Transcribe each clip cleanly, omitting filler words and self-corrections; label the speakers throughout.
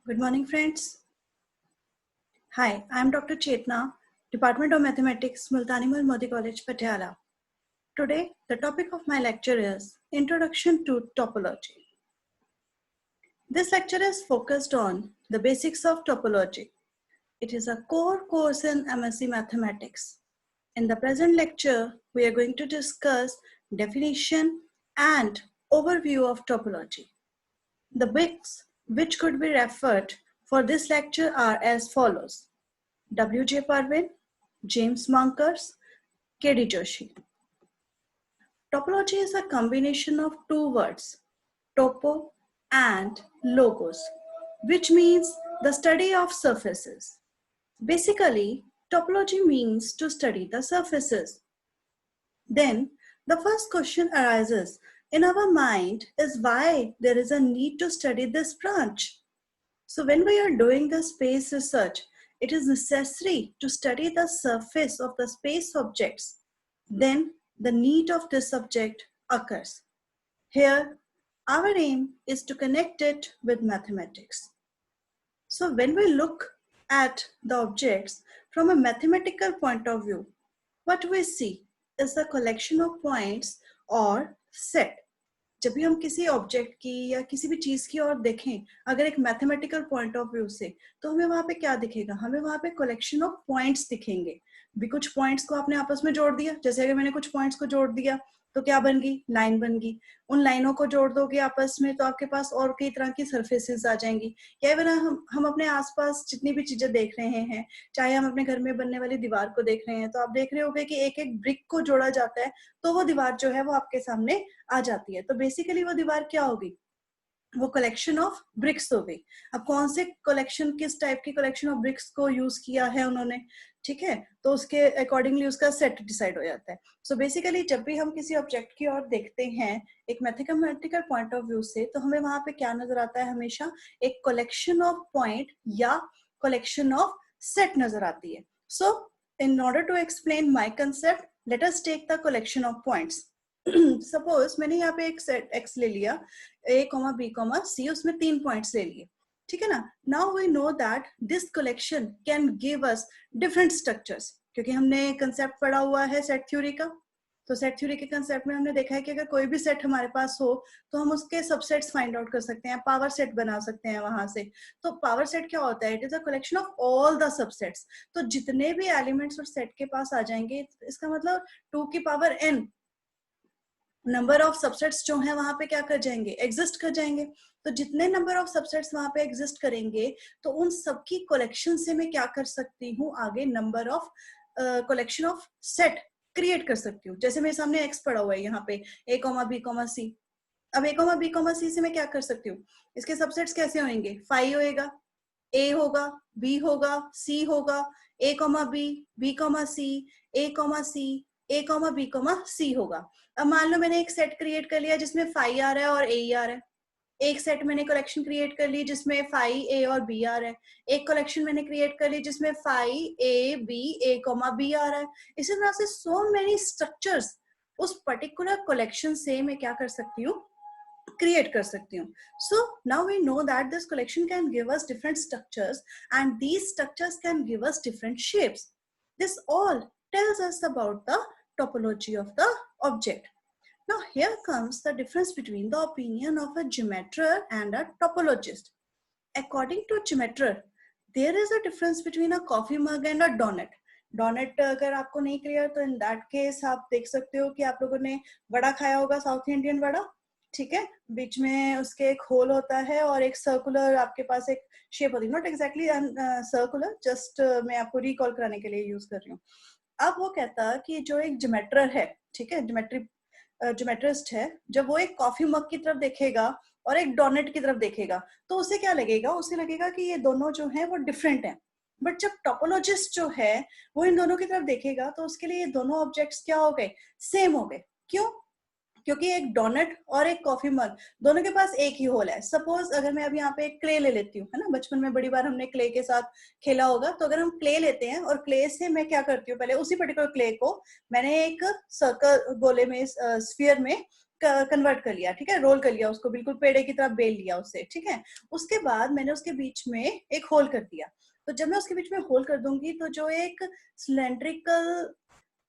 Speaker 1: Good morning, friends. Hi, I am Dr. Chetna, Department of Mathematics, Multanimal Modi College, Patiala. Today, the topic of my lecture is Introduction to Topology. This lecture is focused on the basics of topology. It is a core course in MSc Mathematics. In the present lecture, we are going to discuss definition and overview of topology. The books which could be referred for this lecture are as follows: W.J. Parvin, James Monkers, K.D. Joshi. Topology is a combination of two words, topo and logos, which means the study of surfaces. Basically, topology means to study the surfaces. Then, the first question arises in our mind is why there is a need to study this branch. So when we are doing the space research, it is necessary to study the surface of the space objects. Then the need of this subject occurs. Here, our aim is to connect it with mathematics. So when we look at the objects from a mathematical point of view, what we see is the collection of points or set. जब भी हम किसी object की या किसी भी चीज की ओर देखें अगर एक मैथमेटिकल पॉइंट ऑफ व्यू से, तो हमें वहां पे क्या दिखेगा? हमें वहां पे कलेक्शन ऑफ पॉइंट्स दिखेंगे। भी कुछ पॉइंट्स को आपने आपस में जोड़ दिया, जैसे अगर मैंने कुछ पॉइंट्स को जोड़ दिया तो क्या बन गई? लाइन बन गई। उन लाइनों को जोड़ दोगे आपस में तो आपके पास और कई तरह की सरफेसेस आ जाएंगी। या फिर हम अपने आसपास जितनी भी चीजें देख रहे हैं, चाहे हम अपने घर में बनने वाली दीवार को देख रहे हैं, तो आप देख रहे होंगे कि एक एक ब्रिक को जोड़ा जाता है तो वो दीवार जो है वो आपके सामने आ जाती है। तो बेसिकली वो दीवार क्या होगी? वो कलेक्शन ऑफ ब्रिक्स हो गई। अब कौन से कलेक्शन, किस टाइप की कलेक्शन ऑफ ब्रिक्स को यूज किया है उन्होंने, ठीक है, तो उसके अकॉर्डिंगली उसका सेट डिसाइड हो जाता है। सो बेसिकली जब भी हम किसी ऑब्जेक्ट की ओर देखते हैं एक मैथमेटिकल पॉइंट ऑफ व्यू से, तो हमें वहां पे क्या नजर आता है? हमेशा एक कलेक्शन ऑफ पॉइंट या कलेक्शन ऑफ सेट नजर आती है। So in order to explain my concept, let us take the collection of points. Suppose मैंने यहाँ पे एक सेट एक्स ले लिया, a, b, c, उसमें 3 पॉइंट्स ले लिए, ठीक है ना। Now we know that this collection can give us different structures, क्योंकि हमने कंसेप्ट पढ़ा हुआ है सेट थ्योरी का। तो सेट थ्योरी के कंसेप्ट में हमने देखा है कि अगर कोई भी सेट हमारे पास हो तो हम उसके सबसेट्स फाइंड आउट कर सकते हैं, पावर सेट बना सकते हैं वहां से। तो पावर सेट क्या होता है? It is a collection of all the subsets. तो जितने भी एलिमेंट्स और सेट के पास आ जाएंगे, इसका मतलब 2 की power n number of subsets जो है वहां पे क्या कर जाएंगे? एग्जिस्ट कर जाएंगे। तो जितने नंबर ऑफ सबसेट्स वहां पे एग्जिस्ट करेंगे तो उन सबकी कलेक्शन से मैं क्या कर सकती हूँ? आगे number of collection of set create कर सकती हूँ। जैसे मेरे सामने एक्स पड़ा हुआ है यहाँ पे, a, b, c। अब a, b, c से मैं क्या कर सकती हूँ? इसके सबसेट्स कैसे होंगे? 5 होएगा, a होगा, b होगा, c होगा, a, b, b, c, a, c, a, b, c होगा। अब मान लो मैंने एक सेट क्रिएट कर लिया जिसमें 5 आ रहा है और a आ रहा है। एक सेट मैंने कलेक्शन क्रिएट कर ली जिसमें 5 a और b आ रहा है। एक कलेक्शन मैंने क्रिएट कर ली जिसमें 5 a b a, b आ रहा है। इसी तरह से सो मेनी स्ट्रक्चर्स उस पर्टिकुलर कलेक्शन से मैं क्या कर सकती हूँ? क्रिएट कर सकती हूँ। So now we know that this collection can give us different structures and these structures can give us different shapes. This all tells us about the topology of the object. Now here comes the difference between the opinion of a geometer and a topologist. According to geometer, there is a difference between a coffee mug and a donut. Donut अगर आपको नहीं clear तो in that case आप देख सकते हो कि आप लोगों ने वड़ा खाया होगा, साउथ इंडियन वड़ा, ठीक है। बीच में उसके एक होल होता है और एक सर्कुलर आपके पास एक शेप होती है, नॉट एग्जैक्टली सर्कुलर, जस्ट मैं आपको रिकॉल कराने के लिए यूज कर रही हूँ। अब वो कहता कि जो एक ज्योमेटर है, ठीक है, ज्योमेट्रिस्ट है, जब वो एक कॉफी मग की तरफ देखेगा और एक डोनट की तरफ देखेगा तो उसे क्या लगेगा? उसे लगेगा कि ये दोनों जो है वो डिफरेंट हैं। बट जब टोपोलॉजिस्ट जो है वो इन दोनों की तरफ देखेगा तो उसके लिए ये दोनों ऑब्जेक्ट्स क्या हो गए? सेम हो गए। क्यों? क्योंकि एक डोनट और एक कॉफी मग दोनों के पास एक ही होल है। सपोज अगर मैं अब यहाँ पे क्ले ले लेती हूँ, है ना, बचपन में बड़ी बार हमने क्ले के साथ खेला होगा। तो अगर हम क्ले लेते हैं और क्ले से मैं क्या करती हूँ? पहले उसी पर्टिकुलर क्ले को मैंने एक सर्कल गोले में, स्फीयर में कन्वर्ट कर लिया, ठीक है, रोल कर लिया उसको, बिल्कुल पेड़े की तरह बेल लिया उसे, ठीक है। उसके बाद मैंने उसके बीच में एक होल कर दिया। तो जब मैं उसके बीच में होल कर दूंगी तो जो एक सिलेंड्रिकल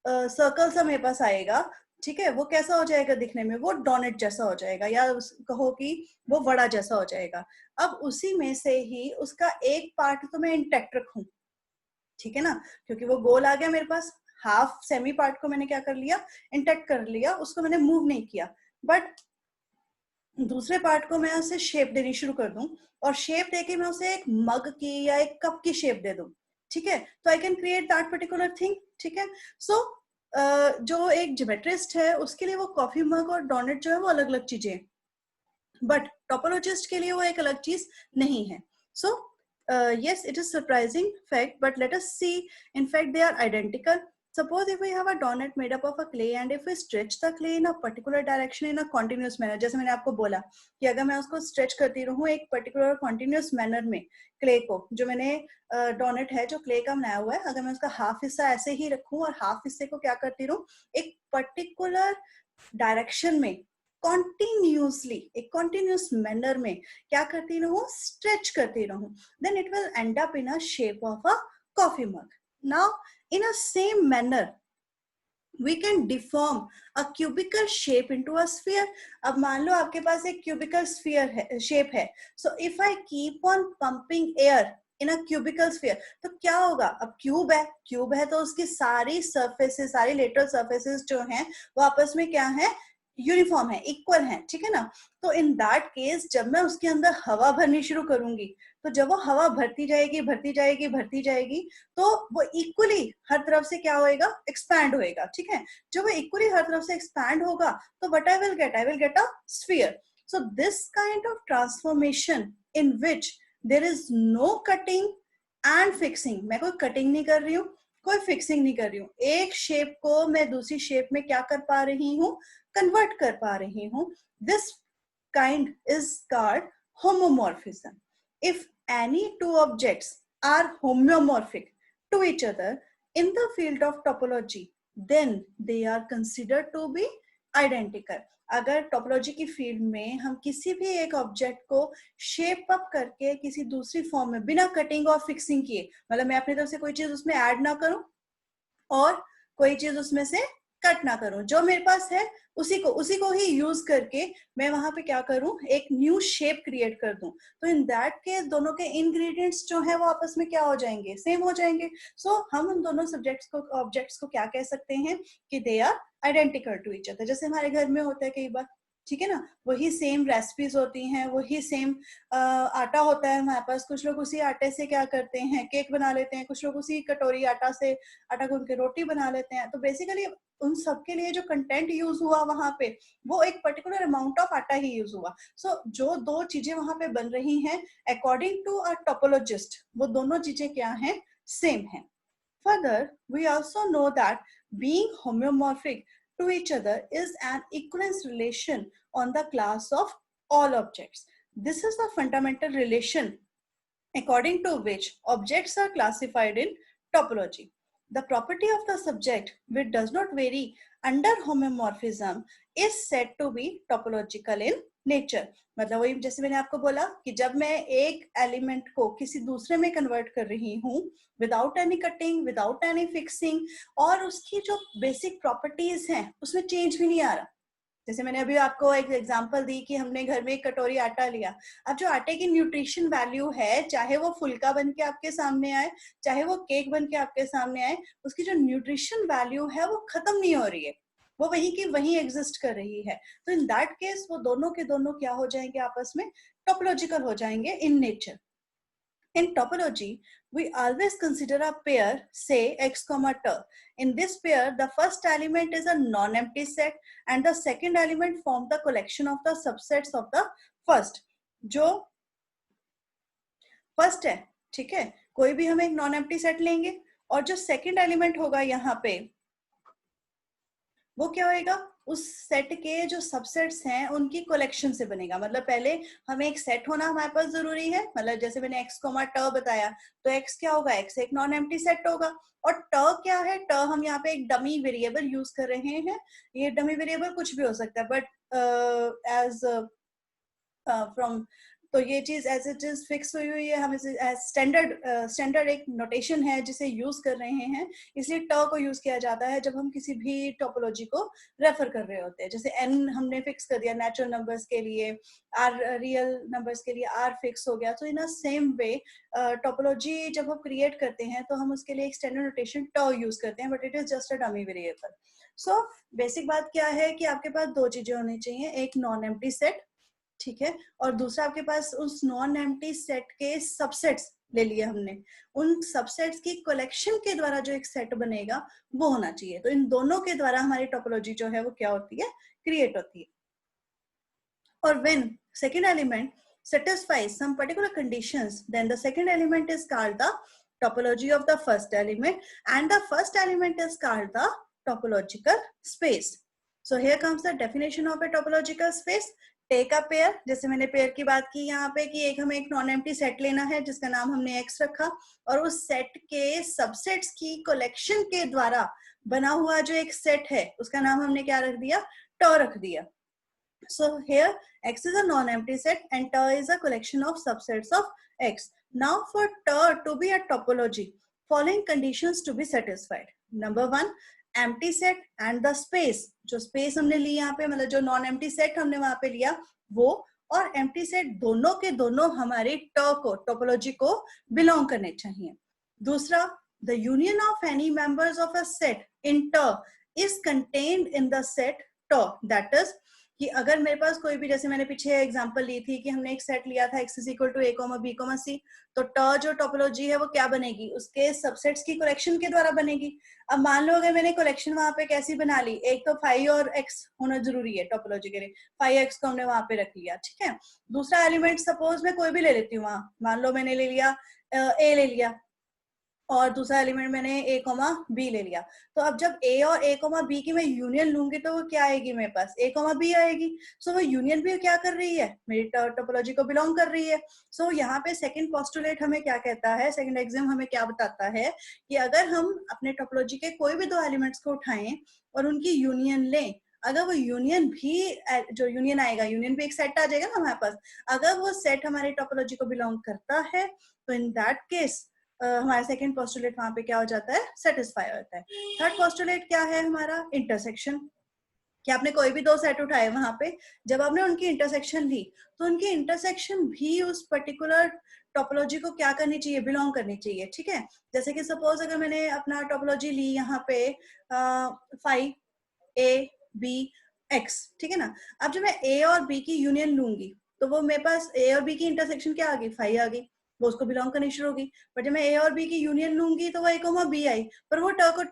Speaker 1: सर्कल सा मेरे पास आएगा, ठीक है, वो कैसा हो जाएगा दिखने में, वो डोनेट जैसा हो जाएगा, या कहो कि वो वड़ा जैसा हो जाएगा। अब उसी में से ही उसका एक पार्ट तो मैं इंटैक्ट रखूं, ठीक है ना, क्योंकि वो गोल आ गया मेरे पास, हाफ सेमी पार्ट को मैंने क्या कर लिया, इंटैक्ट कर लिया, उसको मैंने मूव नहीं किया। बट दूसरे पार्ट को मैं उसे शेप देनी शुरू कर दूं, और शेप देके मैं उसे एक मग की या एक कप की शेप दे दूं, ठीक है, तो I can create that particular thing, ठीक है। सो जो एक ज्योमेट्रिस्ट है उसके लिए वो कॉफी मग और डोनट जो है वो अलग अलग चीजें, बट टोपोलॉजिस्ट के लिए वो एक अलग चीज नहीं है। सो yes, it is surprising fact, but let us see, in fact they are identical. Suppose if we have a donut made up of a clay and if we stretch the clay in a particular direction in a continuous manner, जैसे मैंने आपको बोला कि अगर मैं उसको stretch करती रहूं एक पर्टिकुलर कॉन्टिन्यूस मैनर में, क्ले को, जो मैंने डोनट है जो क्ले का बनाया हुआ है, अगर मैं उसका हाफ हिस्सा ऐसे ही रखूं और हाफ हिस्से को क्या करती रहूं, एक पर्टिकुलर डायरेक्शन में कॉन्टिन्यूसली, एक कॉन्टिन्यूस मैनर में क्या करती रहूं, स्ट्रेच करती रहूं, then it will end up in a shape of a coffee mug. Now in a same manner we can deform a cubical shape into a sphere. अब मान लो आपके पास एक cubical sphere है, shape है, so if I keep on pumping air in a cubical sphere, तो क्या होगा, अब क्यूब है तो उसकी सारी surfaces, सारी lateral surfaces जो हैं वो आपस में क्या है, यूनिफॉर्म है, इक्वल है, ठीक है ना। तो इन दैट केस जब मैं उसके अंदर हवा भरनी शुरू करूंगी, तो जब वो हवा भरती जाएगी तो वो इक्वली हर तरफ से क्या होएगा, एक्सपैंड होएगा, ठीक है। जब वो इक्वली हर तरफ से एक्सपैंड होगा तो what I will get a sphere. So this kind of transformation in which there is no cutting and fixing, मैं कोई कटिंग नहीं कर रही हूँ, कोई फिक्सिंग नहीं कर रही हूँ, एक शेप को मैं दूसरी शेप में क्या कर पा रही हूँ, कन्वर्ट कर पा रही हूँ। This kind is called homomorphism. If any two objects are homeomorphic to each other in the field of topology, then they are considered to be identical. अगर टोपोलॉजी की फील्ड में हम किसी भी एक ऑब्जेक्ट को शेप अप करके किसी दूसरी फॉर्म में बिना कटिंग और फिक्सिंग किए, मतलब मैं अपनी तरफ से कोई चीज उसमें ऐड ना करूं और कोई चीज उसमें से कट ना करूं, जो मेरे पास है उसी को ही यूज करके मैं वहां पे क्या करूं, एक न्यू शेप क्रिएट कर दूं, तो इन दैट केस दोनों के इंग्रेडिएंट्स जो है वो आपस में क्या हो जाएंगे, सेम हो जाएंगे। सो हम उन दोनों ऑब्जेक्ट्स को क्या कह सकते हैं कि they are identical to each other. जैसे हमारे घर में होता है कई बार, ठीक है ना, वही सेम रेसिपीज होती हैं, वही सेम आटा होता है हमारे पास, कुछ लोग उसी आटे से क्या करते हैं, केक बना लेते हैं, कुछ लोग उसी कटोरी आटा से आटा गूंथ के रोटी बना लेते हैं। तो बेसिकली उन सबके लिए जो कंटेंट यूज हुआ वहां पे वो एक पर्टिकुलर अमाउंट ऑफ आटा ही यूज हुआ। सो जो दो चीजें वहां पे बन रही हैं अकॉर्डिंग टू अ टोपोलॉजिस्ट, वो दोनों चीजें क्या हैं, सेम है। Further, we also know that being homeomorphic to each other is an equivalence relation on the class of all objects. This is the fundamental relation according to which objects are classified in topology. The property of the subject which does not vary under homomorphism is said to be topological in nature. मतलब वही जैसे मैंने आपको बोला कि जब मैं एक एलिमेंट को किसी दूसरे में कन्वर्ट कर रही हूँ without any cutting, without any fixing, और उसकी जो बेसिक प्रॉपर्टीज हैं उसमें चेंज भी नहीं आ रहा। जैसे मैंने अभी आपको एक एग्जांपल दी कि हमने घर में एक कटोरी आटा लिया, अब जो आटे की न्यूट्रिशन वैल्यू है, चाहे वो फुल्का बन के आपके सामने आए, चाहे वो केक बन के आपके सामने आए, उसकी जो न्यूट्रिशन वैल्यू है वो खत्म नहीं हो रही है, वो वही की वही एग्जिस्ट कर रही है। तो इन दैट केस वो दोनों के दोनों क्या हो जाएंगे, आपस में टोपोलॉजिकल हो जाएंगे in nature. In topology, we always consider a pair, say x comma t. In this pair, the first element is a non-empty set and the second element forms the collection of the subsets of the first. जो first है, ठीक है, कोई भी हम एक non-empty set लेंगे और जो second element होगा यहाँ पे वो क्या होएगा, उस सेट के जो सबसेट्स हैं उनकी कलेक्शन से बनेगा। मतलब पहले हमें एक सेट होना हमारे पास जरूरी है, मतलब जैसे मैंने x कोमा ट बताया तो x क्या होगा, x एक नॉन एम्प्टी सेट होगा, और ट क्या है, ट हम यहाँ पे एक डमी वेरिएबल यूज कर रहे हैं, ये डमी वेरिएबल कुछ भी हो सकता है, बट एज फ्रॉम, तो ये चीज एज इट इज फिक्स हुई हुई है, हम इसे एज स्टैंडर्ड एक नोटेशन है जिसे यूज कर रहे हैं, इसलिए ट को यूज किया जाता है जब हम किसी भी टोपोलॉजी को रेफर कर रहे होते हैं। जैसे एन हमने फिक्स कर दिया नेचुरल नंबर्स के लिए, आर रियल नंबर्स के लिए आर फिक्स हो गया, तो इन अ सेम वे टोपोलॉजी जब हम क्रिएट करते हैं तो हम उसके लिए एक स्टैंडर्ड नोटेशन ट यूज करते हैं, but it is just a dummy variable. So basic बात क्या है कि आपके पास दो चीजें होनी चाहिए, एक नॉन एम्प्टी सेट, ठीक है, और दूसरा आपके पास उस नॉन एम्प्टी सेट के सबसेट्स ले लिए हमने, उन सबसेट्स की कलेक्शन के द्वारा जो एक सेट बनेगा वो होना चाहिए। तो इन दोनों के द्वारा हमारी टोपोलॉजी जो है वो क्या होती है, क्रिएट होती है। और when second element satisfies some particular conditions, then the second element is called the topology of the first element, and the first element is called the topological space. So here comes the definition of a topological space. Take a pair, जैसे मैंने pair की बात की यहाँ पे कि एक हमें एक नॉन एम्प्टी सेट लेना है जिसका नाम हमने एक्स रखा, और उस सेट के सबसेट्स की कलेक्शन के द्वारा बना हुआ जो एक सेट है उसका नाम हमने क्या रख दिया, ट रख दिया। So here X is a non-empty set and T is a collection of subsets of X. Now for T to be a topology, following conditions to be satisfied. Number one, empty set and the space. जो space हमने ली यहाँ पे, मतलब जो non-empty set हमने वहाँ पे लिया वो, और empty set दोनों के दोनों हमारे T को, topology को belong करने चाहिए। दूसरा, the union of any members of a set in T is contained in the set T. That is कि अगर मेरे पास कोई भी, जैसे मैंने पीछे एग्जांपल ली थी कि हमने एक सेट लिया था x is equal to a, b, c, तो ट जो टोपोलॉजी है वो क्या बनेगी, उसके सबसेट्स की कलेक्शन के द्वारा बनेगी। अब मान लो अगर मैंने कलेक्शन वहां पे कैसी बना ली, एक तो फाइव और x होना जरूरी है टोपोलॉजी के लिए, 5x को हमने वहां पे रख लिया, ठीक है। दूसरा एलिमेंट सपोज मैं कोई भी ले लेती हूँ, वहां मान लो मैंने ले लिया a ले लिया, और दूसरा एलिमेंट मैंने a, b ले लिया। तो अब जब a और a, b की मैं यूनियन लूंगी तो वो क्या आएगी मेरे पास, a, b आएगी। सो वो यूनियन भी क्या कर रही है, मेरी टोपोलॉजी को बिलोंग कर रही है। सो यहाँ पे सेकंड पोस्टुलेट हमें क्या कहता है, सेकंड एग्जाम हमें क्या बताता है कि अगर हम अपने टोपोलॉजी के कोई भी दो एलिमेंट्स को उठाएं और उनकी यूनियन लें, अगर वो यूनियन भी, जो यूनियन आएगा, यूनियन भी एक सेट आ जाएगा ना हमारे पास, अगर वो सेट हमारी टोपोलॉजी को बिलोंग करता है तो इन दैट केस हमारा सेकंड पोस्टुलेट वहां पे क्या हो जाता है, सेटिस्फाई होता है। थर्ड पोस्टुलेट क्या है हमारा, इंटरसेक्शन, कि आपने कोई भी दो सेट उठाए, वहां पे जब आपने उनकी इंटरसेक्शन ली तो उनकी इंटरसेक्शन भी उस पर्टिकुलर टोपोलॉजी को क्या करनी चाहिए, बिलोंग करनी चाहिए, ठीक है। जैसे कि सपोज अगर मैंने अपना टोपोलॉजी ली यहाँ पे 5 a b x, ठीक है ना। अब जब मैं a और b की यूनियन लूंगी तो वो मेरे पास a और b की इंटरसेक्शन क्या आ गई, 5 आ गई, वो उसको बिलोंग करनी शुरू होगी। बट जब मैं a और b की यूनियन लूंगी तो वो a, b आई, पर वो ट को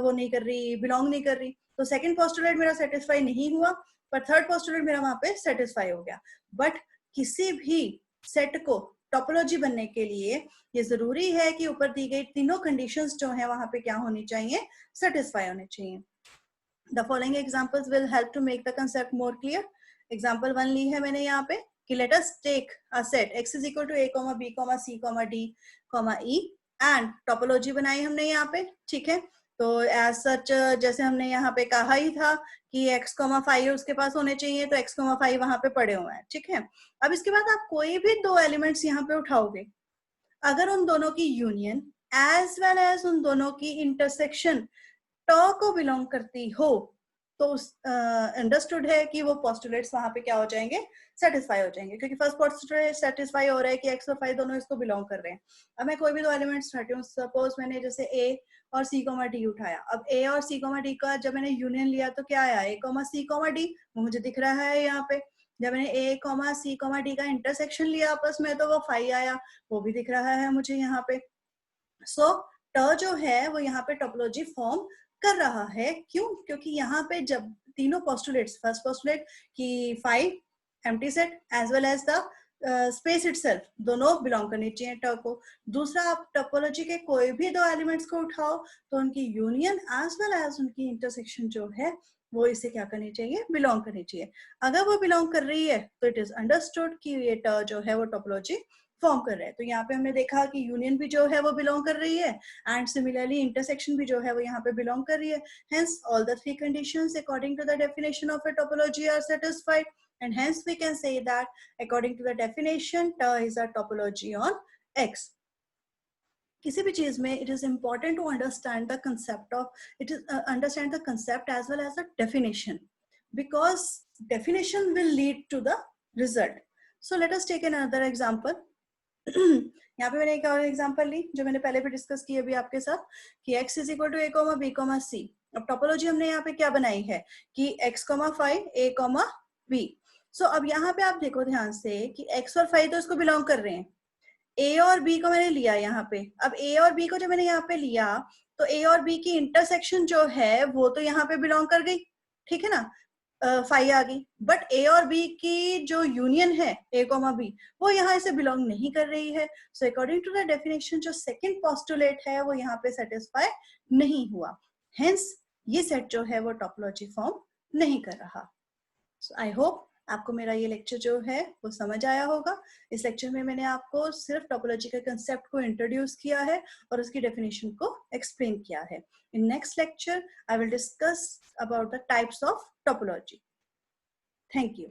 Speaker 1: वो नहीं कर रही, बिलोंग नहीं कर रही, तो सेकंड पोस्टुलेट मेरा सेटिस्फाई नहीं हुआ, पर थर्ड पोस्टुलेट मेरा वहां पे सेटिस्फाई हो गया। बट किसी भी सेट को टोपोलॉजी बनने के लिए ये जरूरी है कि ऊपर दी गई तीनों कंडीशंस जो है वहां पे क्या होनी चाहिए, सेटिस्फाई होने चाहिए। The following examples will help to make the concept more clear. Example 1 ली है मैंने यहाँ पे कि let us take a set x is equal to a, b, c, d, e and topology बनाई हमने यहाँ पे, ठीक है। तो as such जैसे हमने यहाँ पे कहा ही था कि x, 5 उसके पास होने चाहिए, तो x, 5 वहां पे पड़े हुए हैं, ठीक है। अब इसके बाद आप कोई भी दो एलिमेंट्स यहाँ पे उठाओगे, अगर उन दोनों की यूनियन एज वेल एज उन दोनों की इंटरसेक्शन ट को बिलोंग करती हो तो अंडरस्टूड है कि वो पोस्टुलेट्स वहां पे क्या हो जाएंगे, सेटिस्फाई हो जाएंगे, क्योंकि फर्स्ट पोस्टुलेट सेटिस्फाई हो रहा है कि x और 5 दोनों इसको बिलोंग कर रहे हैं। अब मैं कोई भी दो एलिमेंट्स उठाती हूँ, सपोज मैंने जैसे a और c, d उठाया। अब a और c, d का जब मैंने यूनियन लिया तो क्या आया, a, c, d, वो मुझे दिख रहा है यहाँ पे। जब मैंने a, c, d का इंटरसेक्शन लिया आपस में तो वो 5 आया, वो भी दिख रहा है मुझे यहाँ पे। सो ट जो है वो यहाँ पे टोपोलॉजी फॉर्म कर रहा है, क्यों, क्योंकि यहाँ पे जब तीनों पोस्टुलेट्स, फर्स्ट पोस्टुलेट कि 5 empty set as well as the space itself दोनों बिलोंग करनी चाहिए ट को। दूसरा, आप टोपोलॉजी के कोई भी दो एलिमेंट्स को उठाओ तो उनकी यूनियन एज वेल एज उनकी इंटरसेक्शन जो है वो इसे क्या करनी चाहिए, बिलोंग करनी चाहिए। अगर वो बिलोंग कर रही है तो इट इज अंडरस्टूड कि ये ट जो है वो टोपोलॉजी फॉर्म कर रहे हैं। तो यहाँ पे हमने देखा कि यूनियन भी जो है वो बिलोंग कर रही है एंड सिमिलरली इंटरसेक्शन भी जो है वो यहाँ पे बिलोंग कर रही है। Hence all the three conditions according to the definition of a topology are satisfied, and hence we can say that according to the definition TER is a topology on X. किसी भी चीज में it is important to understand the concept of understand the concept as well as the definition, because definition will lead to the result. So let us take another example. यहाँ पे मैंने एक और example ली जो मैंने पहले भी डिस्कस की अभी आपके साथ कि x is equal to a comma b comma c. अब टोपोलॉजी हमने यहाँ पे क्या बनाई है कि x comma 5 a comma b. So अब यहाँ पे आप देखो ध्यान से कि x और 5 तो इसको बिलोंग कर रहे हैं, a और b को मैंने लिया यहाँ पे. अब a और b को जब मैंने यहाँ पे लिया तो a और b की इंटरसेक्शन जो है वो तो यहाँ पे बिलोंग कर गई, ठीक है ना, 5 आ गई. बट a और b की जो यूनियन है a कॉमा b वो यहाँ से बिलोंग नहीं कर रही है. So according to the definition जो सेकंड पोस्टुलेट है वो यहाँ पे सेटिस्फाई नहीं हुआ. हेंस ये सेट जो है वो टोपोलॉजी फॉर्म नहीं कर रहा. सो आई होप आपको मेरा ये लेक्चर जो है वो समझ आया होगा. इस लेक्चर में मैंने आपको सिर्फ टोपोलॉजी के कंसेप्ट को इंट्रोड्यूस किया है और उसकी डेफिनेशन को एक्सप्लेन किया है. In next lecture I will discuss about the types of topology. Thank you.